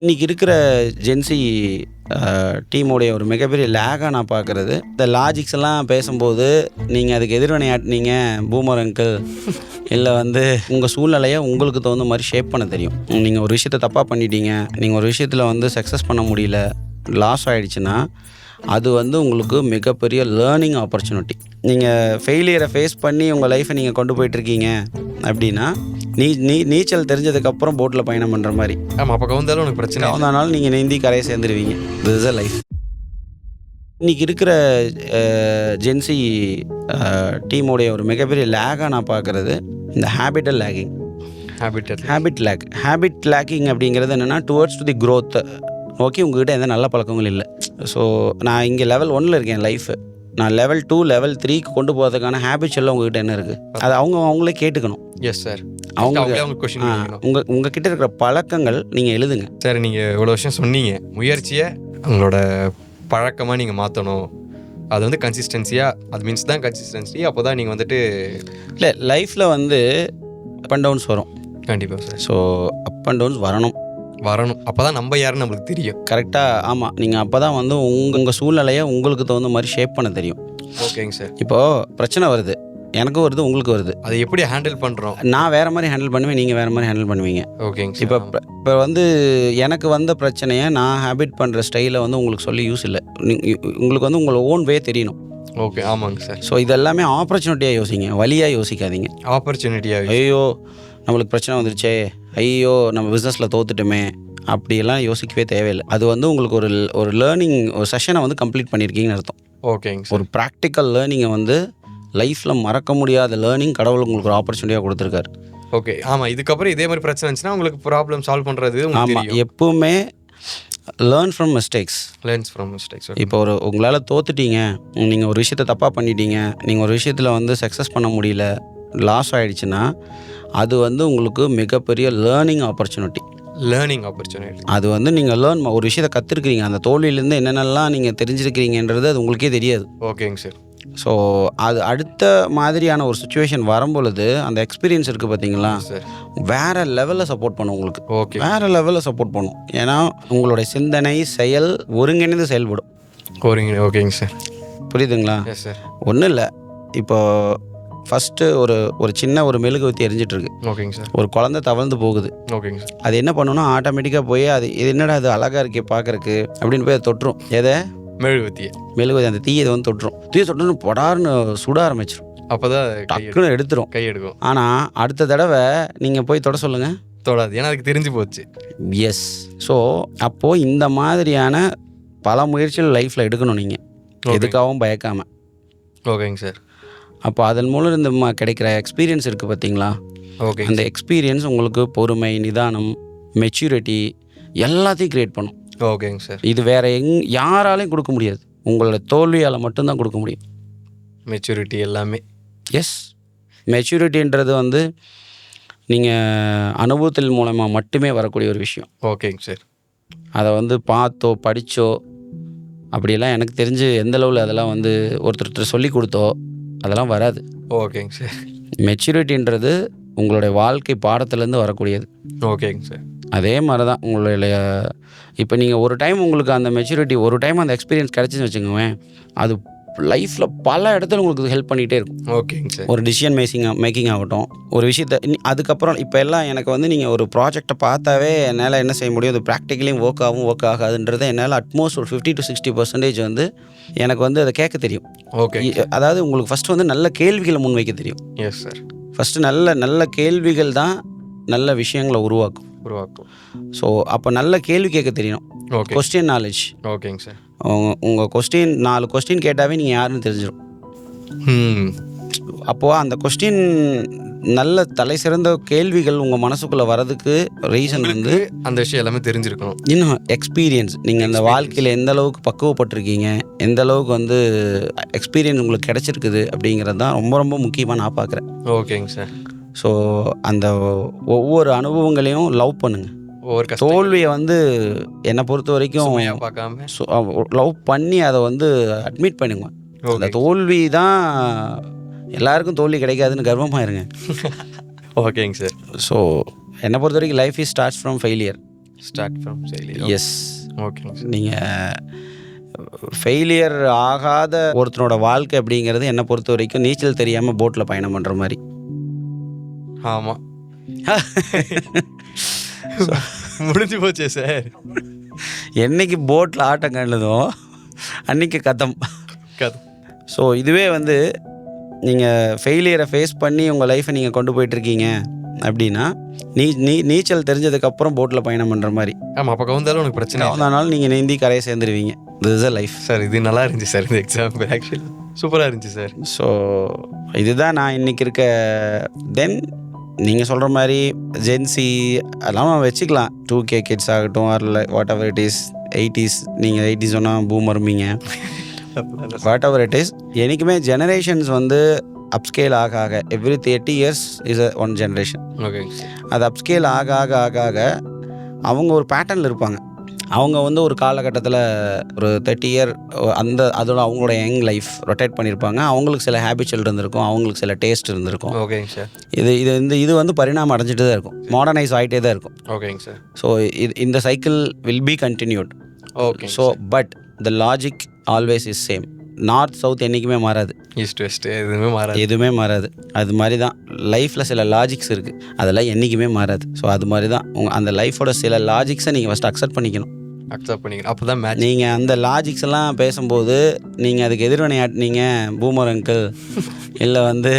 இன்னைக்கு இருக்கிற ஜென்சி டீமோடைய ஒரு மிகப்பெரிய லேகாக நான் பார்க்குறது, இந்த லாஜிக்ஸ் எல்லாம் பேசும்போது நீங்கள் அதுக்கு எதிர்வினை ஆட்டினீங்க பூமர் அங்கிள், இல்லை உங்கள் சூழ்நிலையை உங்களுக்கு தகுந்த மாதிரி ஷேப் பண்ண தெரியும். நீங்கள் ஒரு விஷயத்தை தப்பாக பண்ணிட்டீங்க, நீங்கள் ஒரு விஷயத்தில் சக்ஸஸ் பண்ண முடியல, லாஸ் ஆகிடுச்சுன்னா அது உங்களுக்கு மிகப்பெரிய லேர்னிங் ஆப்பர்ச்சுனிட்டி. நீங்கள் ஃபெயிலியரை ஃபேஸ் பண்ணி உங்கள் லைஃப்பை நீங்கள் கொண்டு போயிட்டுருக்கீங்க அப்படின்னா, நீச்சல் தெரிஞ்சதுக்கப்புறம் போட்டில் பயணம் பண்ணுற மாதிரி. ஆமாம், அப்போ கவுந்தாலும் உனக்கு பிரச்சனை கவுந்தானாலும் நீங்கள் நீந்தி கரையை சேர்ந்துருவீங்க. This is a life. இன்றைக்கி இருக்கிற ஜென்சி டீமோடைய ஒரு மிகப்பெரிய லேகாக நான் பார்க்குறது இந்த ஹேபிட்டல் லேக்கிங். ஹேபிட் லேக்கிங் அப்படிங்கிறது என்னென்னா, டுவர்ட்ஸ் டு தி க்ரோத் நோக்கி உங்கள்கிட்ட எந்த நல்ல பழக்கங்கள் இல்லை. ஸோ நான் இங்கே லெவல் 1 இருக்கேன் லைஃபு, நான் லெவல் 2 லெவல் 3க்கு கொண்டு போகிறதுக்கான ஹேபிட்ஸ் எல்லாம் உங்கள்கிட்ட என்ன இருக்குது, அது அவங்களே கேட்டுக்கணும். Yes sir. உங்ககிட்ட இருக்கிற பழக்கங்கள் நீங்கள் எழுதுங்க சார். நீங்கள் இவ்வளோ விஷயம் சொன்னீங்க, முயற்சியை உங்களோட பழக்கமாக நீங்கள் மாற்றணும். அது கன்சிஸ்டன்சியாக, அது மீன்ஸ் தான் கன்சிஸ்டன்சி. அப்போ தான் நீங்கள் இல்லை லைஃப்பில் அப் அண்ட் டவுன்ஸ் வரும். கண்டிப்பாக sir. So up and downs வரணும். அப்போ தான் நம்ம யாருன்னு நம்மளுக்கு தெரியும். கரெக்டாக. ஆமாம், நீங்கள் அப்போ தான் உங்கள் சூழ்நிலையை உங்களுக்கு தகுந்த மாதிரி ஷேப் பண்ண தெரியும். ஓகேங்க சார். இப்போது பிரச்சனை வருது, எனக்கும் வருது, உங்களுக்கு வருது. அதை எப்படி ஹேண்டில் பண்ணுறோம்? நான் வேறு மாதிரி ஹேண்டில் பண்ணுவேன், நீங்கள் வேறு மாதிரி ஹேண்டில் பண்ணுவீங்க. ஓகேங்க. இப்போ எனக்கு வந்த பிரச்சனையை நான் ஹேபிட் பண்ணுற ஸ்டைலை உங்களுக்கு சொல்லி யூஸ் இல்லை. உங்களுக்கு உங்களை ஓன் வே தெரியணும். ஓகே, ஆமாங்க சார். ஸோ இது எல்லாமே ஆப்பர்ச்சுனிட்டியாக யோசிங்க, வழியாக யோசிக்காதீங்க. ஆப்பர்ச்சுனிட்டியாக, ஐயோ நம்மளுக்கு பிரச்சனை வந்துருச்சே, ஐயோ நம்ம பிஸ்னஸில் தோத்துட்டுமே, அப்படியெல்லாம் யோசிக்கவே தேவையில்லை. அது உங்களுக்கு ஒரு லேர்னிங் ஒரு செஷனை கம்ப்ளீட் பண்ணியிருக்கீங்கன்னு அர்த்தம். ஓகேங்க. ஒரு ப்ராக்டிக்கல் லேர்னிங்கை லைஃப்பில் மறக்க முடியாத லேர்னிங் கடவுள் உங்களுக்கு ஒரு ஆப்பர்ச்சுனிட்டியாக கொடுத்துருக்காரு. ஓகே, ஆமாம். இதுக்கப்புறம் இதே மாதிரி பிரச்சனை இருந்துச்சுன்னா உங்களுக்கு ப்ராப்ளம் சால்வ் பண்ணுறது. ஆமாம், எப்பவுமே லேர்ன் ஃப்ரம் மிஸ்டேக்ஸ். இப்போ உங்களால் தோத்துட்டீங்க, நீங்கள் ஒரு விஷயத்தை தப்பாக பண்ணிட்டீங்க, நீங்கள் ஒரு விஷயத்தில் சக்ஸஸ் பண்ண முடியல, லாஸ் ஆகிடுச்சுன்னா அது உங்களுக்கு மிகப்பெரிய லேர்னிங் ஆப்பர்ச்சுனிட்டி. அது நீங்கள் ஒரு விஷயத்தை கற்றுருக்கிறீங்க, அந்த தோல்வியிலேருந்து என்னென்னலாம் நீங்கள் தெரிஞ்சிருக்கிறீங்கன்றது அது உங்களுக்கே தெரியாது. ஓகேங்க சார். ஸோ அது அடுத்த மாதிரியான ஒரு சுச்சுவேஷன் வரும்பொழுது அந்த எக்ஸ்பீரியன்ஸ் இருக்குது பார்த்தீங்களா சார், வேறு லெவலில் சப்போர்ட் பண்ணும் உங்களுக்கு. ஓகே, வேறு லெவலில் சப்போர்ட் பண்ணும். ஏன்னா உங்களுடைய சிந்தனை செயல் ஒருங்கிணைந்து செயல்படும். ஓகேங்க சார். புரியுதுங்களா? Yes sir. ஒன்றும் இல்லை, இப்போது ஃபஸ்ட்டு ஒரு சின்ன ஒரு மெழுகுவத்தி எரிஞ்சிட்ருக்கு. ஓகேங்க சார். ஒரு குழந்தை தவழ்ந்து போகுது. ஓகேங்க சார். அது என்ன பண்ணணும்னா ஆட்டோமேட்டிக்காக போய் அது என்னடா அது அழகாக இருக்கே பார்க்குறக்கு அப்படின்னு போய் அதை தொட்டுரும். எதை? மெழுகுவத்தி. அந்த தீயை தொட்டுரும். தொட்டுன்னு பொடார்னு சுட ஆரம்பிச்சிடும். அப்போ தான் டக்குன்னு எடுத்துரும், கை எடுக்கும். ஆனால் அடுத்த தடவை நீங்கள் போய் தொட சொல்லுங்கள், தொடாது. ஏன்னா அதுக்கு தெரிஞ்சு போச்சு. எஸ். ஸோ அப்போது இந்த மாதிரியான பல முயற்சிகள் லைஃப்பில் எடுக்கணும் நீங்கள், எதுக்காகவும் பயக்காமல். ஓகேங்க சார். அப்போ அதன் மூலம் இந்த கிடைக்கிற எக்ஸ்பீரியன்ஸ் இருக்குது பார்த்தீங்களா? ஓகே. அந்த எக்ஸ்பீரியன்ஸ் உங்களுக்கு பொறுமை, நிதானம், மெச்சூரிட்டி எல்லாத்தையும் க்ரியேட் பண்ணும். ஓகேங்க சார். இது வேறு யாராலையும் கொடுக்க முடியாது, உங்களோட தோல்வியால் மட்டும்தான் கொடுக்க முடியும். மெச்சூரிட்டி எல்லாமே. எஸ், மெச்சூரிட்டின்றது நீங்கள் அனுபவத்தின் மூலமாக மட்டுமே வரக்கூடிய ஒரு விஷயம். ஓகேங்க சார். அதை பார்த்தோ படித்தோ அப்படியெல்லாம் எனக்கு தெரிஞ்சு எந்த அளவில் அதெல்லாம் ஒருத்தர் சொல்லி கொடுத்தோ அதெல்லாம் வராது. ஓகேங்க சார். மெச்சூரிட்டின்றது உங்களுடைய வாழ்க்கை பாடத்துலேருந்து வரக்கூடியது. ஓகேங்க சார். அதே மாதிரி தான் உங்களுடைய இப்போ நீங்கள் ஒரு டைம் உங்களுக்கு அந்த மெச்சூரிட்டி, ஒரு டைம் அந்த எக்ஸ்பீரியன்ஸ் கிடச்சின்னு வச்சுக்கோங்க, அது லைஃப்பில் பல இடத்துல உங்களுக்கு ஹெல்ப் பண்ணிகிட்டே இருக்கும். ஓகேங்க சார். ஒரு டிசிஷன் மேக்கிங் ஆகட்டும், ஒரு விஷயத்தை அதுக்கப்புறம் இப்போ எல்லாம் எனக்கு நீங்கள் ஒரு ப்ராஜெக்டை பார்த்தாவே என்னால் என்ன செய்ய முடியும், அது ப்ராக்டிக்கலியும் ஒர்க் ஆகாதுன்றதை என்னால் அட்மோஸ்ட் ஒரு 50 to 60% எனக்கு அதை கேட்க தெரியும். ஓகே. அதாவது உங்களுக்கு ஃபஸ்ட்டு நல்ல கேள்விகளை முன்வைக்க தெரியும். Yes sir. ஃபஸ்ட்டு நல்ல கேள்விகள் தான் நல்ல விஷயங்களை உருவாக்கும். ஸோ அப்போ நல்ல கேள்வி கேட்க தெரியணும். ஓகே. Question knowledge. ஓகேங்க சார். உங்கள் 4 கொஸ்டின் கேட்டாவே நீங்கள் யாருன்னு தெரிஞ்சிடும். அப்போது அந்த கொஸ்டின் நல்ல தலை சிறந்த கேள்விகள் உங்கள் மனசுக்குள்ளே வரதுக்கு ரீசன் அந்த விஷயம் எல்லாமே தெரிஞ்சிருக்கணும். இன்னும் எக்ஸ்பீரியன்ஸ், நீங்கள் அந்த வாழ்க்கையில் எந்த அளவுக்கு பக்குவப்பட்டிருக்கீங்க, எந்த அளவுக்கு எக்ஸ்பீரியன்ஸ் உங்களுக்கு கிடச்சிருக்குது அப்படிங்கிறது தான் ரொம்ப ரொம்ப முக்கியமாக நான் பார்க்குறேன். ஓகேங்க சார். ஸோ அந்த ஒவ்வொரு அனுபவங்களையும் லவ் பண்ணுங்கள். தோல்வியை என்னை பொறுத்த வரைக்கும் பார்க்காம லவ் பண்ணி அதை அட்மிட் பண்ணுங்க. அந்த தோல்வி தான் எல்லாருக்கும் தோல்வி கிடைக்காதுன்னு கர்வமாக இருங்க. ஓகேங்க சார். ஸோ என்னை பொறுத்த வரைக்கும் life is starts from failure. Start from failure. Yes. ஓகேங்க சார். நீங்கள் ஃபெயிலியர் ஆகாத ஒருத்தனோட வாழ்க்கை அப்படிங்கிறது என்னை பொறுத்த வரைக்கும் நீச்சல் தெரியாமல் போட்டில் பயணம் பண்ணுற மாதிரி. ஆமாம், முடிஞ்சு போச்சே சார். என்னைக்கு போட்டில் ஆட்டம் கண்டதும் அன்றைக்கி கதம். ஸோ இதுவே வந்து நீங்கள் ஃபெயிலியரை ஃபேஸ் பண்ணி உங்கள் லைஃப்பை நீங்கள் கொண்டு போயிட்டுருக்கீங்க அப்படின்னா நீச்சல் தெரிஞ்சதுக்கப்புறம் போட்டில் பயணம் பண்ணுற மாதிரி. ஆமாம், அப்போ கவுந்தாலும் உனக்கு பிரச்சனை அதனால நீங்கள் நீந்தி கரையை சேர்ந்துருவீங்க. This is a life. Sir இது நல்லா இருந்துச்சு சார், இந்த எக்ஸாம்பிள் ஆக்சுவலி சூப்பராக இருந்துச்சு சார். ஸோ இதுதான் நான் இன்றைக்கி இருக்க. தென் நீங்கள் சொல்கிற மாதிரி ஜென்சி அதெல்லாம் வச்சுக்கலாம். 2K கிட்ஸ் ஆகட்டும், or what ever it is 80s. நீங்கள் 80s சொன்னால் பூமரும்பீங்க. வாட் எவர் இட் இஸ், என்றைக்குமே ஜெனரேஷன்ஸ் வந்து அப்ஸ்கேல் ஆக ஆக every 30 years is one generation. Okay. அது அப்ஸ்கேல் ஆக ஆக ஆக ஆக அவங்க ஒரு பேட்டர்னில் இருப்பாங்க. அவங்க வந்து ஒரு காலகட்டத்தில் ஒரு 30 year அதோட அவங்களோட யங் லைஃப் ரொட்டேட் பண்ணியிருப்பாங்க. அவங்களுக்கு சில ஹேபிச்சுவல் இருந்திருக்கும், அவங்களுக்கு சில டேஸ்ட் இருந்திருக்கும். ஓகேங்க சார். இது வந்து பரிணாமம் அடைஞ்சிட்டு தான் இருக்கும், மாடர்னைஸ் ஆகிட்டே தான் இருக்கும். ஓகேங்க சார். ஸோ இந்த cycle will be continued. Okay. So but the logic always is same. North south என்றைக்குமே மாறாது, ஈஸ்ட் வெஸ்ட் எதுவுமே மாறாது. அது மாதிரி தான் லைஃப்பில் சில லாஜிக்ஸ் இருக்குது, அதெல்லாம் என்றைக்குமே மாறாது. ஸோ அது மாதிரி தான் அந்த லைஃபோட சில லாஜிக்ஸை நீங்கள் ஃபஸ்ட்டு அக்செப்ட் பண்ணிக்கணும். அப்போ தான் மேட்ச். நீங்கள் அந்த லாஜிக்ஸ் எல்லாம் பேசும்போது நீங்கள் அதுக்கு எதிர்வினையாட்டினீங்க பூமர் அங்கிள், இல்லை வந்து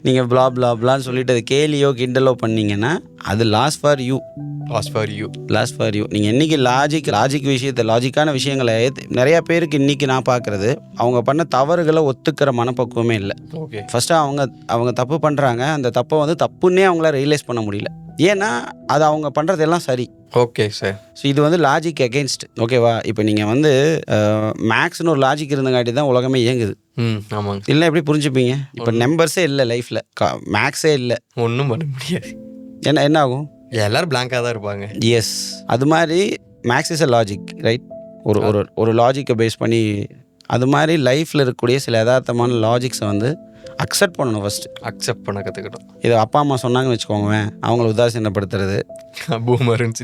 நீங்கள் பிளா பிளா பிளான்னு சொல்லிட்டு அது கேலியோ கிண்டலோ பண்ணிங்கன்னா அது லாஸ் ஃபார் யூ. நீங்கள் என்றைக்கு லாஜிக் விஷயத்தை, லாஜிக்கான விஷயங்களை நிறையா பேருக்கு இன்றைக்கி நான் பார்க்குறது, அவங்க பண்ண தவறுகளை ஒத்துக்கிற மனப்பக்குவமே இல்லை. ஓகே. ஃபஸ்ட்டு அவங்க தப்பு பண்ணுறாங்க, அந்த தப்பை வந்து தப்புன்னே அவங்கள ரியலைஸ் பண்ண முடியல. ஏன்னா அது அவங்க பண்ணுறதெல்லாம் சரி. Okay sir. ஸோ இது வந்து லாஜிக் அகெயின்ஸ்ட். ஓகேவா? இப்போ நீங்கள் வந்து மேக்ஸ்னு ஒரு லாஜிக் இருந்தங்காட்டி தான் உலகமே இயங்குது. ஆமாங்க. இல்லை எப்படி புரிஞ்சுப்பீங்க? இப்போ நம்பர்ஸே இல்லை லைஃப்பில், மேக்ஸே இல்லை, ஒன்றும் பண்ண முடியாது. என்ன ஆகும்? எல்லாரும் பிளாங்காக தான் இருப்பாங்க. எஸ், அது மாதிரி maths is a logic, right? ஒரு லாஜிக்கை பேஸ் பண்ணி அது மாதிரி லைஃப்பில் இருக்கக்கூடிய சில யதார்த்தமான லாஜிக்ஸை வந்து அக்செப்ட் பண்ணணும். ஃபஸ்ட்டு அக்செப்ட் பண்ண கற்றுக்கிட்டோம். இது அப்பா அம்மா சொன்னாங்கன்னு வச்சுக்கோங்க, அவங்கள உதாசீனப்படுத்துறது, பூமர்னு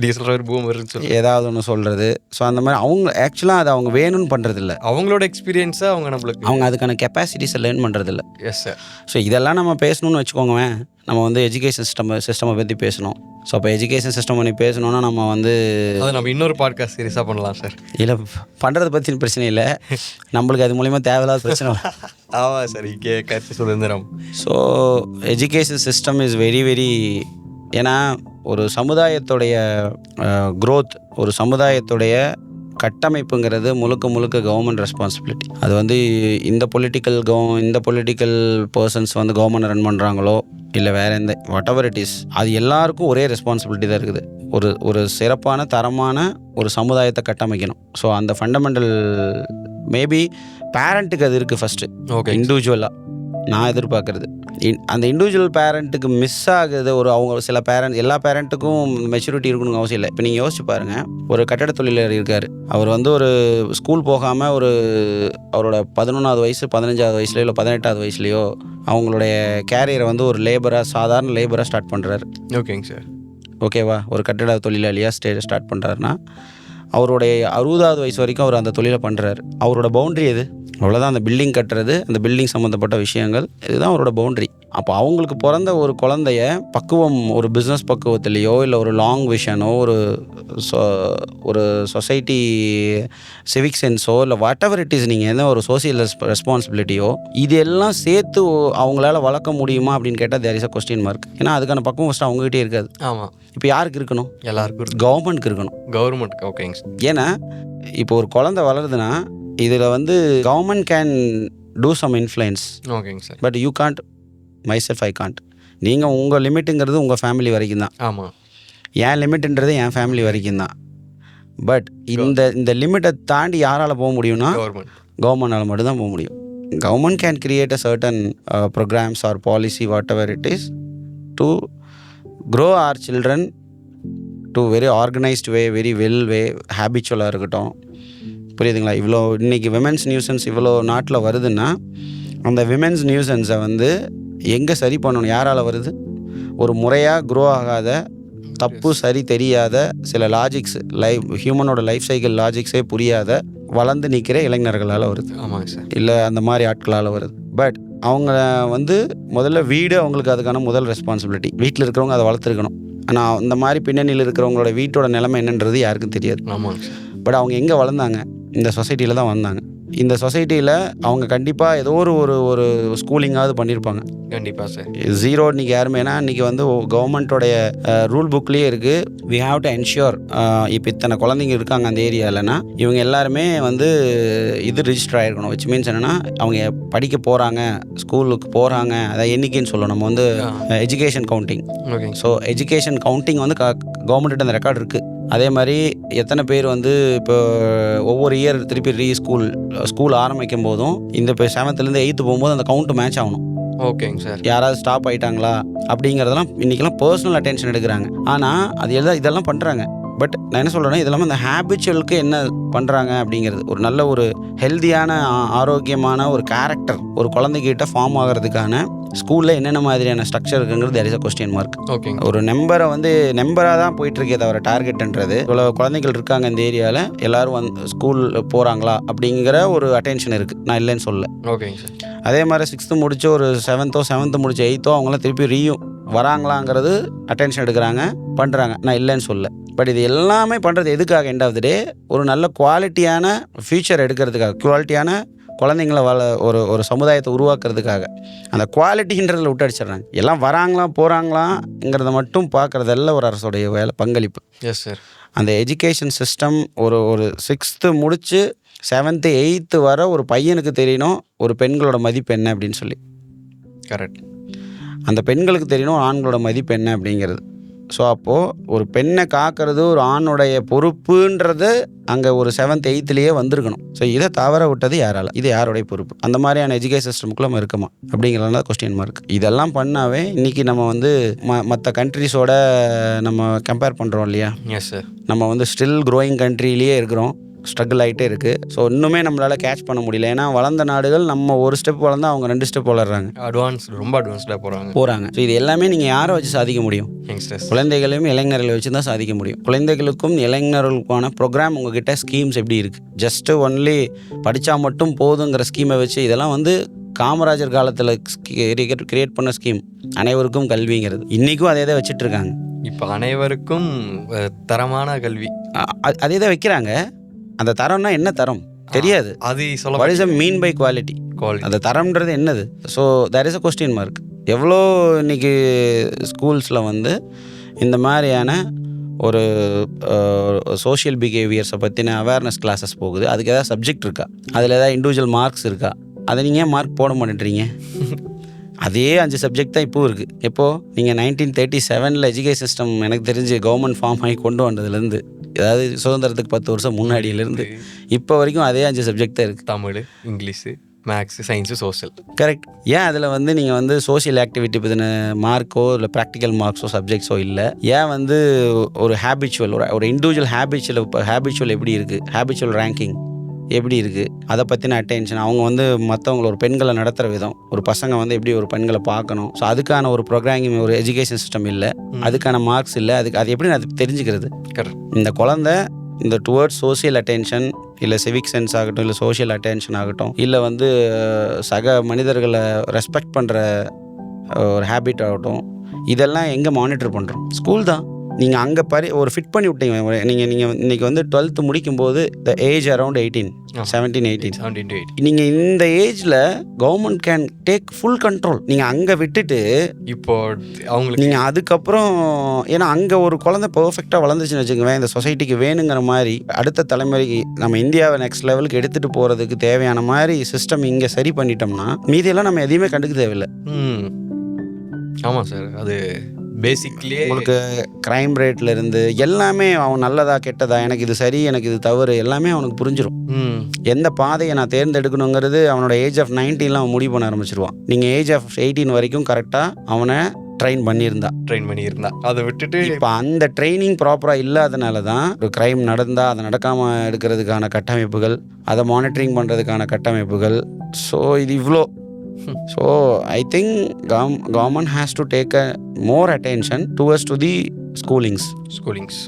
சொல்லி ஏதாவது ஒன்று சொல்கிறது. ஸோ அந்த மாதிரி அவங்க ஆக்சுவலாக அது அவங்க வேணும்னு பண்ணுறதில்ல, அவங்களோட எக்ஸ்பீரியன்ஸை அவங்க அதுக்கான கெப்பாசிட்டிஸை லேர்ன் பண்ணுறதில்ல. S sir. ஸோ இதெல்லாம் நம்ம பேசணும்னு வச்சுக்கோங்க, நம்ம வந்து எஜுகேஷன் சிஸ்டமை பற்றி பேசணும். ஸோ அப்போ எஜுகேஷன் சிஸ்டம் பண்ணி பேசணுன்னா நம்ம வந்து நம்ம இன்னொரு பாட்காஸ்ட் சீரிஸாக பண்ணலாம் சார். இல்லை, பண்ணுறது பற்றின பிரச்சனை இல்லை, நம்மளுக்கு அது மூலிமா தேவையில்லாத பிரச்சனை. ஆமாம் சார், கருத்து சுதந்திரம். So education system is very very, ஏன்னா ஒரு சமுதாயத்துடைய க்ரோத், ஒரு சமுதாயத்துடைய கட்டமைப்புங்கிறது முழுக்க கவர்மெண்ட் ரெஸ்பான்சிபிலிட்டி. அது வந்து இந்த பொலிட்டிக்கல் பர்சன்ஸ் வந்து கவர்மெண்ட் ரன் பண்ணுறாங்களோ இல்லை வேறு எந்த வாட் எவர் இட் இஸ், அது எல்லாருக்கும் ஒரே ரெஸ்பான்சிபிலிட்டி தான் இருக்குது. ஒரு சிறப்பான தரமான ஒரு சமுதாயத்தை கட்டமைக்கணும். ஸோ அந்த ஃபண்டமெண்டல் மேபி பேரண்ட்டுக்கு அது இருக்குது ஃபஸ்ட்டு. ஓகே. இண்டிவிஜுவலாக நான் எதிர்பார்க்குறது அந்த இண்டிவிஜுவல் பேரண்ட்டுக்கு மிஸ் ஆகுது. அவங்க சில எல்லா பேரண்ட்டுக்கும் மெச்சூரிட்டி இருக்கணுங்க அவசியம் இல்லை. இப்போ நீங்கள் யோசிச்சு பாருங்கள், ஒரு கட்டட தொழிலாளர் இருக்கார், அவர் வந்து ஒரு ஸ்கூல் போகாமல் அவரோட 11வது வயசு 15வது வயசுலையோ இல்லை 18வது வயசுலையோ அவங்களுடைய கேரியரை வந்து ஒரு சாதாரண லேபராக ஸ்டார்ட் பண்ணுறாரு. ஓகேங்க சார். ஓகேவா? ஒரு கட்டட தொழிலாளியாக ஸ்டார்ட் பண்ணுறாருன்னா அவருடைய 60வது வயசு வரைக்கும் அவர் அந்த தொழிலை பண்ணுறாரு. அவரோட பவுண்ட்ரி எது? அவ்வளோதான், அந்த பில்டிங் கட்டுறது, அந்த பில்டிங் சம்மந்தப்பட்ட விஷயங்கள், இதுதான் அவரோட பவுண்ட்ரி. அப்போ அவங்களுக்கு பிறந்த ஒரு குழந்தைய பக்குவம், ஒரு பிஸ்னஸ் பக்குவத்திலையோ இல்லை ஒரு லாங் விஷனோ, ஒரு சொசைட்டி சிவிக் சென்ஸோ இல்லை வாட் எவர் இட் இஸ், நீங்கள் எந்த ஒரு சோசியல் ரெஸ்பான்சிபிலிட்டியோ இதெல்லாம் சேர்த்து அவங்களால வளர்க்க முடியுமா அப்படின்னு கேட்டால் there is a question mark. ஏன்னா அதுக்கான பக்குவம் ஃபஸ்ட்டு அவங்ககிட்டே இருக்காது. ஆமாம். இப்போ யாருக்கு இருக்கணும்? எல்லாருக்கும். கவர்மெண்ட்டுக்கு இருக்கணும். கவர்மெண்ட்டுக்கு. ஓகேங்க. ஏன்னா இப்போ ஒரு குழந்தை வளருதுன்னா இதில் வந்து government can do some influence. ஓகேங்க sir. But you can't, myself I can't. நீங்கள் உங்கள் லிமிட்டுங்கிறது உங்கள் ஃபேமிலி வரைக்கும் தான். ஆமாம். என் லிமிட்டுன்றது என் ஃபேமிலி வரைக்கும் தான். பட் இந்த லிமிட்டை தாண்டி யாரால் போக முடியும்னா கவர்மெண்டால் மட்டும்தான் போக முடியும். Government can create a certain programs or policy what ever it is to grow our children to very organized way, very well way, habitual-ஆக இருக்கட்டும். புரியுதுங்களா? இவ்வளோ இன்றைக்கி விமென்ஸ் நியூசன்ஸ் இவ்வளோ நாட்டில் வருதுன்னா அந்த விமென்ஸ் நியூசன்ஸை வந்து எங்கே சரி பண்ணணும்? யாரால் வருது? ஒரு முறையாக க்ரோ ஆகாத தப்பு சரி தெரியாத சில லாஜிக்ஸ் ஹியூமனோட லைஃப் சைக்கிள் லாஜிக்ஸே புரியாத வளர்ந்து நிற்கிற இளைஞர்களால் வருது. ஆமாங்க சார். இல்லை அந்த மாதிரி ஆட்களால் வருது. பட் அவங்க வந்து முதல்ல வீடு அவங்களுக்கு அதுக்கான முதல் ரெஸ்பான்சிபிலிட்டி. வீட்டில் இருக்கிறவங்க அதை வளர்த்துருக்கணும். ஆனால் இந்த மாதிரி பின்னணியில் இருக்கிறவங்களோட வீட்டோட நிலைமை என்னன்றது யாருக்கும் தெரியாது. ஆமாங்க சார். பட் அவங்க எங்கே வளர்ந்தாங்க? இந்த சொசைட்டியில் தான் வந்தாங்க. இந்த சொசைட்டியில் அவங்க கண்டிப்பாக ஏதோ ஒரு ஸ்கூலிங்காவது பண்ணியிருப்பாங்க. கண்டிப்பாக சார். ஜீரோ இன்றைக்கி யாருமே, ஏன்னா இன்றைக்கி வந்து கவர்மெண்ட்டோடைய ரூல் புக்லேயே இருக்குது, வி ஹாவ் டு என்ஷூர் இப்போ இத்தனை குழந்தைங்க இருக்காங்க அந்த ஏரியாவில்னா இவங்க எல்லாருமே வந்து இது ரிஜிஸ்டர் ஆகிருக்கணும். விச் மீன்ஸ் என்னென்னா அவங்க படிக்க போகிறாங்க, ஸ்கூலுக்கு போகிறாங்க, அதை எண்ணிக்கைன்னு சொல்லணும். நம்ம வந்து education counting. Okay. So education counting வந்து கவர்மெண்ட்டு அந்த ரெக்கார்டு இருக்குது. அதே மாதிரி எத்தனை பேர் வந்து இப்போ ஒவ்வொரு இயர் திருப்பி ஸ்கூல் ஆரம்பிக்கும் போதும் இந்த இப்போ 7th-லேருந்து 8th போகும்போது அந்த கவுண்ட் மேட்ச் ஆகணும். ஓகேங்க சார். யாராவது ஸ்டாப் ஆகிட்டாங்களா அப்படிங்கிறதெல்லாம் இன்றைக்கெல்லாம் பர்சனல் அட்டென்ஷன் எடுக்கிறாங்க. ஆனால் அது இதெல்லாம் பண்ணுறாங்க. பட் நான் என்ன சொல்கிறேன்னா, இதெல்லாம் அந்த ஹேபிச்சுவலுக்கு என்ன பண்ணுறாங்க அப்படிங்கிறது, ஒரு நல்ல ஒரு ஹெல்த்தியான ஆரோக்கியமான ஒரு கேரக்டர் ஒரு குழந்தைகிட்ட ஃபார்ம் ஆகிறதுக்கான ஸ்கூலில் என்னென்ன மாதிரியான ஸ்ட்ரக்சர் இருக்குங்கிறது there is a question mark. ஓகேங்க. ஒரு நம்பராக தான் போயிட்டுருக்கே தவிர டார்கெட்ன்றது இவ்வளோ குழந்தைகள் இருக்காங்க இந்த ஏரியாவில் எல்லோரும் ஸ்கூல் போகிறாங்களா அப்படிங்கிற ஒரு அட்டென்ஷன் இருக்குது. நான் இல்லைன்னு சொல்ல. ஓகேங்க சார். அதே மாதிரி 6th முடிச்சு ஒரு 7th முடிச்சு 8th அவங்களாம் திருப்பி வராங்களாங்கிறது அட்டென்ஷன் எடுக்கிறாங்க, பண்ணுறாங்க. நான் இல்லைன்னு சொல்ல. பட் இது எல்லாமே பண்ணுறது எதுக்காக? எண்ட் ஆஃப் த டே ஒரு நல்ல குவாலிட்டியான ஃபியூச்சர் எடுக்கிறதுக்காக, குவாலிட்டியான குழந்தைங்கள ஒரு சமுதாயத்தை உருவாக்குறதுக்காக. அந்த குவாலிட்டின்றதில் விட்டு அடிச்சிடுறாங்க. எல்லாம் வராங்களா போகிறாங்களாங்கிறத மட்டும் பார்க்குறதெல்லாம் ஒரு அரசுடைய பங்களிப்பு. Yes sir. அந்த எஜுகேஷன் சிஸ்டம் ஒரு 6th முடித்து 7th 8th வர ஒரு பையனுக்கு தெரியணும் ஒரு பெண்களோட மதிப்பு என்ன அப்படின்னு சொல்லி. கரெக்ட். அந்த பெண்களுக்கு தெரியணும் ஆண்களோட மதிப்பு என்ன அப்படிங்கிறது. ஸோ அப்போது ஒரு பெண்ணை காக்கிறது ஒரு ஆணுடைய பொறுப்புன்றது அங்கே ஒரு 7th 8th வந்திருக்கணும். ஸோ இதை தவற விட்டது யாரால்? இது யாருடைய பொறுப்பு? அந்த மாதிரியான எஜுகேஷன் சிஸ்டமுக்குள்ள நம்ம இருக்குமா அப்படிங்கிறதுனால கொஸ்டின் மார்க். இதெல்லாம் பண்ணாவே இன்றைக்கி நம்ம வந்து மற்ற கண்ட்ரிஸோட நம்ம கம்பேர் பண்ணுறோம் இல்லையா? Yes sir. நம்ம வந்து ஸ்டில் க்ரோயிங் கண்ட்ரிலேயே இருக்கிறோம். ஸ்ட்ரகிள் ஆகிட்டே இருக்குது. ஸோ இன்னுமே நம்மளால் கேட்ச் பண்ண முடியல. ஏன்னா வளர்ந்த நாடுகள் நம்ம ஒரு ஸ்டெப் வளர்ந்தா அவங்க 2 ஸ்டெப் வளர்றாங்க. ரொம்ப அட்வான்ஸ்டாக போகிறாங்க. ஸோ இது எல்லாமே நீங்கள் யாரை வச்சு சாதிக்க முடியும்? யங்ஸ்டர்ஸ், குழந்தைகளையும் இளைஞர்களை வச்சு தான் சாதிக்க முடியும். குழந்தைகளுக்கும் இளைஞர்களுக்கான ப்ரோக்ராம் உங்ககிட்ட ஸ்கீம்ஸ் எப்படி இருக்குது? ஜஸ்ட்டு ஒன்லி படித்தா மட்டும் போதுங்கிற ஸ்கீமை வச்சு இதெல்லாம் வந்து காமராஜர் காலத்தில் கிரியேட் பண்ண ஸ்கீம், அனைவருக்கும் கல்விங்கிறது. இன்றைக்கும் அதே தான் வச்சுட்டு இருக்காங்க. இப்போ அனைவருக்கும் தரமான கல்வி அதே தான் வைக்கிறாங்க. அந்த தரம்னா என்ன தரம் தெரியாது. அது சொல்ல what is mean by quality? அந்த தரம்ன்றது என்னது? So there is a question mark. எவ்வளோ இன்றைக்கி ஸ்கூல்ஸில் வந்து இந்த மாதிரியான ஒரு சோஷியல் பிஹேவியர்ஸை பற்றின அவேர்னஸ் கிளாஸஸ் போகுது. அதுக்கு ஏதாவது சப்ஜெக்ட் இருக்கா? அதில் ஏதாவது இண்டிவிஜுவல் மார்க்ஸ் இருக்கா? அதை நீங்கள் மார்க் போட மாட்டேன்றீங்க. அதே 5 சப்ஜெக்ட் தான் இப்போவும் இருக்குது. எப்போது நீங்கள் 1937 எஜுகேஷன் சிஸ்டம் எனக்கு தெரிஞ்சு கவர்மெண்ட் ஃபார்ம் ஆகி கொண்டு வந்ததுலேருந்து, அதாவது சுதந்திரத்துக்கு 10 வருஷம் முன்னாடியிலேருந்து இப்போ வரைக்கும் அதே 5 சப்ஜெக்ட் தான் இருக்குது. Tamil, English, maths, science, social. Correct. ஏன் அதில் வந்து நீங்கள் வந்து சோஷியல் ஆக்டிவிட்டி பற்றின மார்க்கோ இல்லை ப்ராக்டிக்கல் மார்க்ஸோ சப்ஜெக்ட்ஸோ இல்லை? ஏன் வந்து ஒரு ஹேபிச்சுவல் ஒரு இண்டிவிஜுவல் ஹேபிச்சுவல் எப்படி இருக்குது, ஹேபிச்சுவல் ரேங்கிங் எப்படி இருக்குது, அதை பற்றின அட்டென்ஷன், அவங்க வந்து மற்றவங்கள ஒரு பெண்களை நடத்துகிற விதம், ஒரு பசங்க வந்து எப்படி ஒரு பெண்களை பார்க்கணும், ஸோ அதுக்கான ஒரு ப்ரோக்ராமிங் ஒரு எஜுகேஷன் சிஸ்டம் இல்லை, அதுக்கான மார்க்ஸ் இல்லை. அது எப்படி நான் தெரிஞ்சுக்கிறது? கரெக்ட். இந்த குழந்தை இந்த டுவர்ட்ஸ் சோஷியல் அட்டென்ஷன் இல்லை சிவிக் சென்ஸ் ஆகட்டும், இல்லை சோஷியல் அட்டென்ஷன் ஆகட்டும், இல்லை வந்து சக மனிதர்களை ரெஸ்பெக்ட் பண்ணுற ஒரு ஹேபிட் ஆகட்டும், இதெல்லாம் எங்கே மானிட்டர் பண்ணுறோம்? ஸ்கூல் தான். நீங்கள் அங்கே ஒரு ஃபிட் பண்ணி விட்டீங்க. நீங்கள் இன்றைக்கி வந்து 12th முடிக்கும்போது த ஏஜ் அரௌண்ட் 18, 17, 18. நீங்கள் இந்த ஏஜில் government can take full control. நீங்கள் அங்கே விட்டுட்டு இப்போ அவங்களுக்கு நீங்கள் அதுக்கப்புறம், ஏன்னா அங்கே ஒரு குழந்தை பர்ஃபெக்டாக வளர்ந்துச்சுன்னு வச்சுக்கோங்க, இந்த சொசைட்டிக்கு வேணுங்கிற மாதிரி அடுத்த தலைமுறைக்கு நம்ம இந்தியாவை நெக்ஸ்ட் லெவலுக்கு எடுத்துகிட்டு போகிறதுக்கு தேவையான மாதிரி சிஸ்டம் இங்கே சரி பண்ணிட்டோம்னா மீதியெல்லாம் நம்ம எதையுமே கண்டுக்க தேவையில்லை. ஆமாம் சார். அது பேசிக்லி உங்களுக்கு க்ரைம் ரேட்ல இருந்து எல்லாமே அவன் நல்லதா கெட்டதா, எனக்கு இது சரி எனக்கு இது தவறு எல்லாமே அவனுக்கு புரிஞ்சிடும். எந்த பாதையை நான் தேர்ந்தெடுக்கணுங்கிறது அவனோட ஏஜ் ஆஃப் 19 அவன் முடிவு பண்ண ஆரம்பிச்சிருவான். நீங்கள் ஏஜ் ஆஃப் 18 வரைக்கும் கரெக்டாக அவனை ட்ரெயின் பண்ணியிருந்தா அதை விட்டுட்டு இப்போ அந்த ட்ரைனிங் ப்ராப்பராக இல்லாதனால தான் ஒரு க்ரைம் நடந்தால் அதை நடக்காமல் எடுக்கிறதுக்கான கட்டமைப்புகள், அதை மானிட்டரிங் பண்ணுறதுக்கான கட்டமைப்புகள். ஸோ இது இவ்வளோ. So I think government has to take a more attention towards to the schoolings.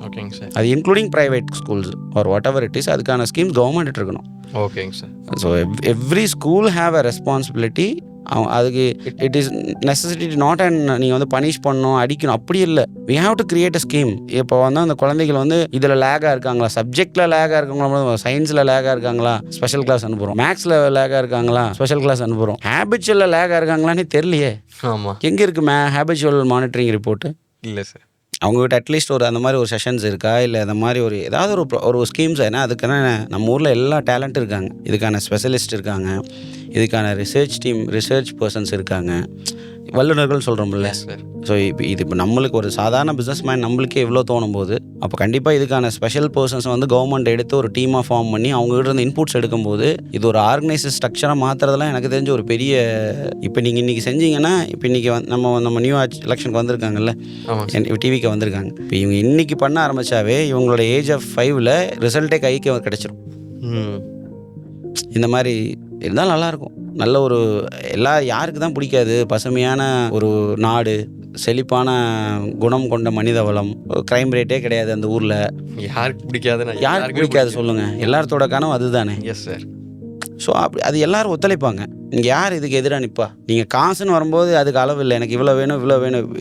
ஓகேங்க சார். அது including private schools or what ever it is, அதுக்கான ஸ்கீம்ஸ் கவர்மெண்ட் இருக்கணும். ஓகேங்க sir. So every school have a responsibility. அதுக்கு it is necessity not and நீங்கள் வந்து punish பண்ணணும், அடிக்கணும், அப்படி இல்லை. We have to create a scheme. இப்போ வந்து அந்த குழந்தைகள் வந்து இதில் லேகாக இருக்காங்களா, சப்ஜெக்டில் லேகாக இருக்காங்களா, சயின்ஸில் லேகாக இருக்காங்களா, ஸ்பெஷல் கிளாஸ் அனுப்புகிறோம். மேக்ஸில் லேகாக இருக்காங்களா, ஸ்பெஷல் கிளாஸ் அனுப்புகிறோம். ஹேபிச்சுவலில் லேகாக இருக்காங்களான்னு தெரியலையே. ஆமாம். எங்கே இருக்குது ஹேபிச்சுவல் மானிட்டரிங் ரிப்போர்ட்டு? இல்லை சார். அவங்ககிட்ட அட்லீஸ்ட் ஒரு அந்த மாதிரி ஒரு செஷன்ஸ் இருக்கா, இல்லை அந்த மாதிரி ஒரு ஏதாவது ஒரு ஸ்கீம்ஸ். ஏன்னா அதுக்கான நம்ம ஊரில் எல்லா டேலண்ட் இருக்காங்க, இதுக்கான ஸ்பெஷலிஸ்ட் இருக்காங்க, இதுக்கான ரிசர்ச் பர்சன்ஸ் இருக்காங்க, வல்லுநர்கள் சொல்கிறோம்ல. ஸோ இப்போ நம்மளுக்கு ஒரு சாதாரண பிஸ்னஸ் மேன் நம்மளுக்கே எவ்வளோ தோணும் போது, அப்போ கண்டிப்பாக இதுக்கான ஸ்பெஷல் பர்சன்ஸ் வந்து கவர்மெண்ட் எடுத்து ஒரு டீமாக ஃபார்ம் பண்ணி அவங்ககிட்ட இருந்து இன்புட்ஸ் எடுக்கும்போது இது ஒரு ஆர்கனைஸ்ட் ஸ்ட்ரக்சராக மாற்றுறதுலாம் எனக்கு தெரிஞ்ச ஒரு பெரிய. இப்போ நீங்கள் இன்றைக்கி செஞ்சீங்கன்னா, இப்போ இன்றைக்கி நம்ம நியூ எலெக்ஷனுக்கு வந்திருக்காங்கல்ல, டிவிக்கு வந்திருக்காங்க. இப்போ இவங்க இன்றைக்கி பண்ண ஆரம்பித்தாவே இவங்களோட ஏஜ் ஆஃப் 5ல் ரிசல்ட்டே கைக்கு கிடச்சிரும். இந்த மாதிரி இருந்தால் நல்லாயிருக்கும். நல்ல ஒரு யாருக்கு தான் பிடிக்காது பசுமையான ஒரு நாடு, செழிப்பான குணம் கொண்ட மனித வளம், க்ரைம் ரேட்டே கிடையாது அந்த ஊரில். யாருக்கு பிடிக்காது சொல்லுங்கள்? எல்லாத்தோட கனவு அதுதானே. S sir. ஸோ அது எல்லோரும் ஒத்துழைப்பாங்க. இங்கே யார் இதுக்கு எதிராக நிற்பா? நீங்கள் காசுன்னு வரும்போது அதுக்கு அளவு இல்லை, எனக்கு இவ்வளோ வேணும்.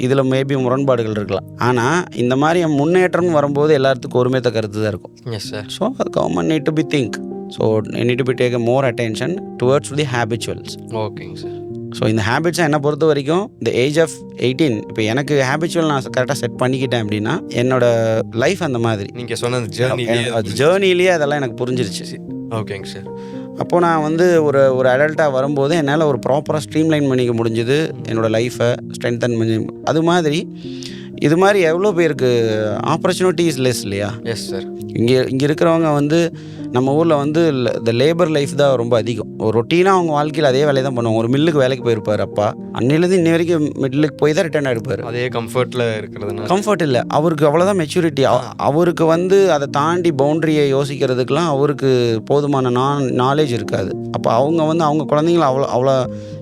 இதில் மேபி முரண்பாடுகள் இருக்கலாம். ஆனால் இந்த மாதிரி முன்னேற்றம்னு வரும்போது எல்லாத்துக்கும் ஒருமித்த கருத்து தான் இருக்கும். Yes sir. So government need to be think. So need to be take more attention towards the habituals. ஓகேங்க சார். ஸோ இந்த ஹேபிட்ஸை என்னை பொறுத்த வரைக்கும் இந்த ஏஜ் ஆஃப் 18 இப்போ எனக்கு ஹேபிச்சுவல் நான் கரெக்டாக செட் பண்ணிக்கிட்டேன் அப்படின்னா என்னோட லைஃப் அந்த மாதிரி. நீங்கள் சொன்ன ஜேர்னிலேயே அதெல்லாம் எனக்கு புரிஞ்சிருச்சு. ஓகேங்க சார். அப்போது நான் வந்து ஒரு அடல்ட்டாக வரும்போது என்னால் ஒரு ப்ராப்பராக ஸ்ட்ரீம்லைன் பண்ணிக்க முடிஞ்சுது என்னோடய லைஃப்பை, ஸ்ட்ரென்தன் பண்ணி. அது மாதிரி இது மாதிரி எவ்வளோ பேருக்கு ஆப்பர்ச்சுனிட்டிஸ் லெஸ் இல்லையா? Yes sir. இங்கே இருக்கிறவங்க வந்து நம்ம ஊரில் வந்து இந்த லேபர் லைஃப் தான் ரொம்ப அதிகம். ஒரு ரொட்டீனாக அவங்க வாழ்க்கையில் அதே வேலையை தான் பண்ணுவாங்க. ஒரு மில்லுக்கு வேலைக்கு போயிருப்பார் அப்பா, அன்னிலேருந்து இன்னி வரைக்கும் மில்லுக்கு போய் தான் ரிட்டர்ன் ஆகிருப்பார். அதே கம்ஃபர்ட்டில் இருக்கிறதுனால கம்ஃபர்ட் இல்லை அவருக்கு, அவ்வளோதான் மெச்சூரிட்டி. அவருக்கு வந்து அதை தாண்டி பவுண்ட்ரியை யோசிக்கிறதுக்கெலாம் அவருக்கு போதுமான நாலேஜ் இருக்காது. அப்போ அவங்க குழந்தைங்கள அவ்வளோ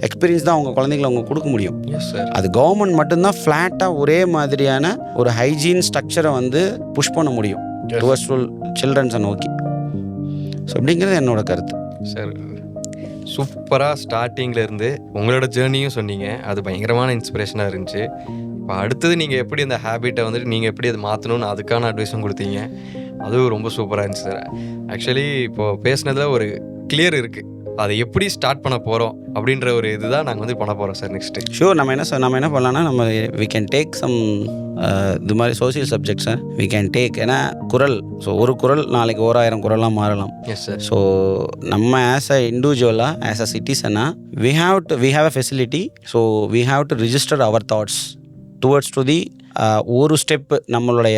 எக்ஸ்பீரியன்ஸ் தான் அவங்க குழந்தைங்கள அவங்க கொடுக்க முடியும். அது கவர்மெண்ட் மட்டும்தான் ஃப்ளாட்டாக ஒரே மாதிரியான ஒரு ஹைஜீன் ஸ்ட்ரக்சரை வந்து புஷ் பண்ண முடியும் டுவர்ட்ஸ் சில்ட்ரன்ஸை நோக்கி. ஸோ அப்படிங்கிறது என்னோட கருத்து சார். சூப்பராக ஸ்டார்டிங்கில் இருந்து உங்களோட ஜேர்னியும் சொன்னீங்க, அது பயங்கரமான இன்ஸ்பிரேஷனாக இருந்துச்சு. இப்போ அடுத்தது நீங்கள் எப்படி அந்த ஹேபிட்டை வந்துட்டு நீங்கள் எப்படி அதை மாற்றணும்னு அதுக்கான அட்வைஸும் கொடுத்தீங்க, அதுவும் ரொம்ப சூப்பராக இருந்துச்சு சார். ஆக்சுவலி இப்போது பேசுனதில் ஒரு கிளியர் இருக்குது, அதை எப்படி ஸ்டார்ட் பண்ண போகிறோம் அப்படின்ற ஒரு இதுதான் நாங்கள் வந்து பண்ண போகிறோம் சார் நெக்ஸ்ட்டு. ஷூர். நம்ம என்ன பண்ணலாம்னா, நம்ம வி கேன் டேக் சம் இது மாதிரி சோசியல் சப்ஜெக்ட்ஸை வி கேன் டேக். ஏன்னா குரல், ஸோ ஒரு குரல் நாளைக்கு 1000 குரலாக மாறலாம். Yes sir. ஸோ நம்ம ஆஸ் அ இண்டிவிஜுவலாக, ஆஸ் அ சிட்டிசனாக we have a facility. So we have to register our thoughts towards to the ஒரு ஸ்டெப்பு நம்மளுடைய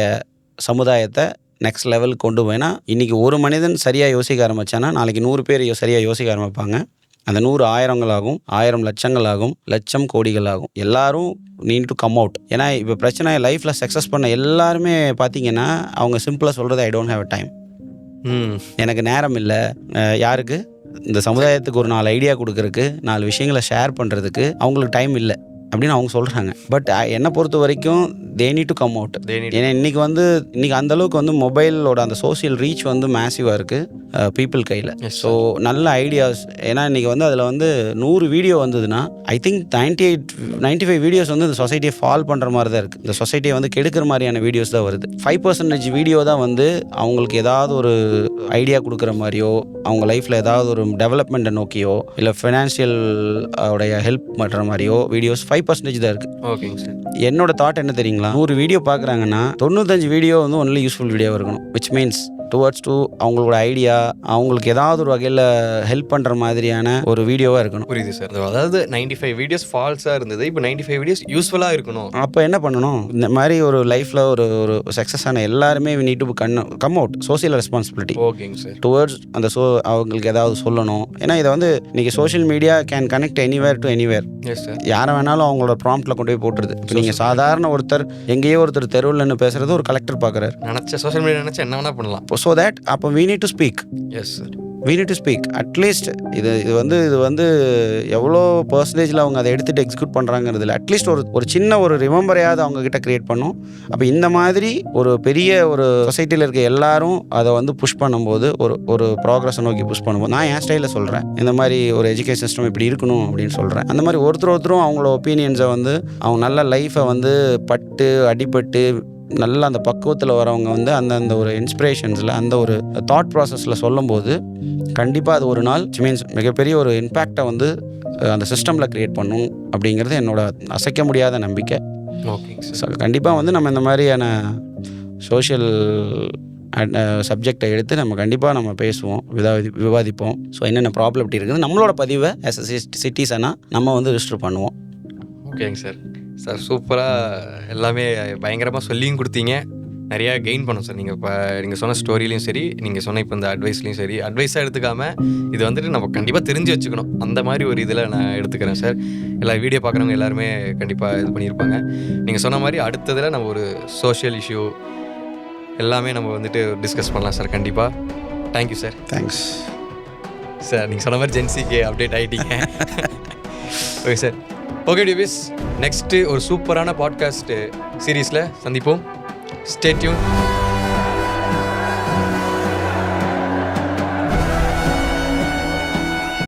சமுதாயத்தை நெக்ஸ்ட் லெவலுக்கு கொண்டு போயினா, இன்றைக்கி ஒரு மனிதன் சரியாக யோசிக்க ஆரம்பித்தானா நாளைக்கு 100 பேர் சரியாக யோசிக்க ஆரம்பிப்பாங்க. அந்த 100 ஆயிரங்களாகும், 1000 லட்சங்களாகும், லட்சம் கோடிகளாகும். எல்லாரும் நீட் டு கம் அவுட். ஏன்னா இப்போ பிரச்சனை லைஃப்பில் சக்ஸஸ் பண்ண எல்லாருமே பார்த்தீங்கன்னா அவங்க சிம்பிளாக சொல்கிறது, I don't have a time, எனக்கு நேரம் இல்லை. யாருக்கு? இந்த சமுதாயத்துக்கு ஒரு 4 ஐடியா கொடுக்கறதுக்கு, 4 விஷயங்களை ஷேர் பண்ணுறதுக்கு அவங்களுக்கு டைம் இல்லை அப்படின்னு அவங்க சொல்கிறாங்க. பட் என்னை பொறுத்த வரைக்கும் they need to come out. ஏன்னா இன்றைக்கி அந்தளவுக்கு வந்து மொபைலோட அந்த சோசியல் ரீச் வந்து மேசிவாக இருக்குது பீப்புள் கையில். ஸோ நல்ல ஐடியாஸ். ஏன்னா இன்றைக்கி வந்து அதில் வந்து 100 வீடியோ வந்ததுன்னா ஐ திங்க் 95 வீடியோஸ் வந்து இந்த சொசைட்டியை ஃபால் பண்ணுற மாதிரி தான் இருக்குது. இந்த சொசைட்டியை வந்து கெடுக்கிற மாதிரியான வீடியோஸ் தான் வருது. 5% வீடியோ தான் வந்து அவங்களுக்கு ஏதாவது ஒரு ஐடியா கொடுக்குற மாதிரியோ, அவங்க லைஃப்பில் ஏதாவது ஒரு டெவலப்மெண்ட்டை நோக்கியோ, இல்லை ஃபினான்ஷியல் உடைய ஹெல்ப் பண்ணுற மாதிரியோ வீடியோஸ் 5% தான் இருக்குது. ஓகேங்க சார். என்னோட தாட் என்ன தெரியுங்களா? 100 வீடியோ பார்க்குறாங்கன்னா 95 வீடியோ வந்து ஒன்லி யூஸ்ஃபுல் வீடியோ இருக்கணும். விச் மீன்ஸ் டுவர்ட்ஸ் டு அவங்களோட ஐடியா, அவங்களுக்கு ஏதாவது ஒரு வகையில் ஹெல்ப் பண்ணுற மாதிரியான ஒரு வீடியோவாக இருக்கணும். புரியுது சார். அதாவது 95 வீடியோஸ் ஃபால்ஸாக இருந்தது, இப்போ 95 வீடியோஸ் யூஸ்ஃபுல்லாக இருக்கணும். அப்போ என்ன பண்ணணும்? இந்த மாதிரி ஒரு லைஃப்பில் ஒரு சக்ஸஸ் ஆன எல்லாருமே we need to come out social responsibility. ஓகேங்க சார். டுவர்ட்ஸ் அந்த அவங்களுக்கு ஏதாவது சொல்லணும். ஏன்னா இதை வந்து இன்றைக்கி social media can connect anywhere to anywhere. Yes sir. யாரை வேணாலும் அவங்களோட ப்ராம்ப்டில் கொண்டு போய் போட்டுருது. இப்போ நீங்கள் சாதாரண ஒருத்தர் எங்கேயோ ஒருத்தர் தெருவில் நின்று பேசுகிறது ஒரு கலெக்டர் பார்க்குறாரு. சோஷியல் மீடியா நினச்சா என்ன வேணால் பண்ணலாம். ஸோ தட் அப்போ we need to speak. Yes sir. we need to speak at least. இது வந்து எவ்வளோ பர்சன்டேஜில் அவங்க அதை எடுத்துகிட்டு எக்ஸிக்யூட் பண்ணுறாங்கிறதுல அட்லீஸ்ட் ஒரு சின்ன ஒரு ரிமெம்பரையாவது அவங்கக்கிட்ட க்ரியேட் பண்ணும். அப்போ இந்த மாதிரி ஒரு பெரிய ஒரு சொசைட்டியில் இருக்க எல்லாரும் அதை வந்து புஷ் பண்ணும்போது, ஒரு ப்ராக்ரஸை நோக்கி புஷ் பண்ணும்போது, நான் என் ஸ்டைலில் சொல்கிறேன், இந்த மாதிரி ஒரு எஜுகேஷன் சிஸ்டம் இப்படி இருக்கணும் அப்படின்னு சொல்கிறேன். அந்த மாதிரி ஒருத்தரும் அவங்களோட ஒப்பீனியன்ஸை வந்து அவங்க நல்ல லைஃப்பை வந்து பட்டு அடிபட்டு நல்லா அந்த பக்குவத்தில் வரவங்க வந்து அந்த ஒரு இன்ஸ்பிரேஷன்ஸில் அந்த ஒரு தாட் ப்ராசஸில் சொல்லும்போது கண்டிப்பாக அது ஒரு நாள் மீன்ஸ் மிகப்பெரிய ஒரு இம்பேக்டை வந்து அந்த சிஸ்டமில் க்ரியேட் பண்ணும் அப்படிங்கிறது என்னோட அசைக்க முடியாத நம்பிக்கை. ஓகே, கண்டிப்பாக வந்து நம்ம இந்த மாதிரியான சோஷியல் சப்ஜெக்டை எடுத்து நம்ம கண்டிப்பாக நம்ம பேசுவோம், விவாதிப்போம். ஸோ என்னென்ன ப்ராப்ளம் இருக்குது நம்மளோட பதிவை ஆஸ் அ சிட்டிசனாக நம்ம வந்து ரிஜிஸ்டர் பண்ணுவோம். ஓகேங்க சார் சூப்பராக எல்லாமே பயங்கரமாக சொல்லியும் கொடுத்தீங்க. நிறையா கெயின் பண்ணும் சார். நீங்கள் சொன்ன ஸ்டோரிலையும் சரி, நீங்கள் சொன்ன இப்போ இந்த அட்வைஸ்லையும் சரி, அட்வைஸாக எடுத்துக்காமல் இது வந்துட்டு நம்ம கண்டிப்பாக தெரிஞ்சு வச்சுக்கணும், அந்த மாதிரி ஒரு இதில் நான் எடுத்துக்கிறேன் சார். எல்லா வீடியோ பார்க்குறவங்க எல்லாருமே கண்டிப்பாக இது பண்ணியிருப்பாங்க. நீங்கள் சொன்ன மாதிரி அடுத்ததில் நம்ம ஒரு சோஷியல் இஷ்யூ எல்லாமே நம்ம வந்துட்டு டிஸ்கஸ் பண்ணலாம் சார். கண்டிப்பாக தேங்க்யூ சார். Thanks sir. நீங்கள் சொன்ன மாதிரி ஜென்சிக்கு அப்டேட் ஆகிட்டீங்க. Okay sir. ஓகே டிவிஸ், நெக்ஸ்ட்டு ஒரு சூப்பரான பாட்காஸ்ட் சீரீஸில் சந்திப்போம். Stay tune.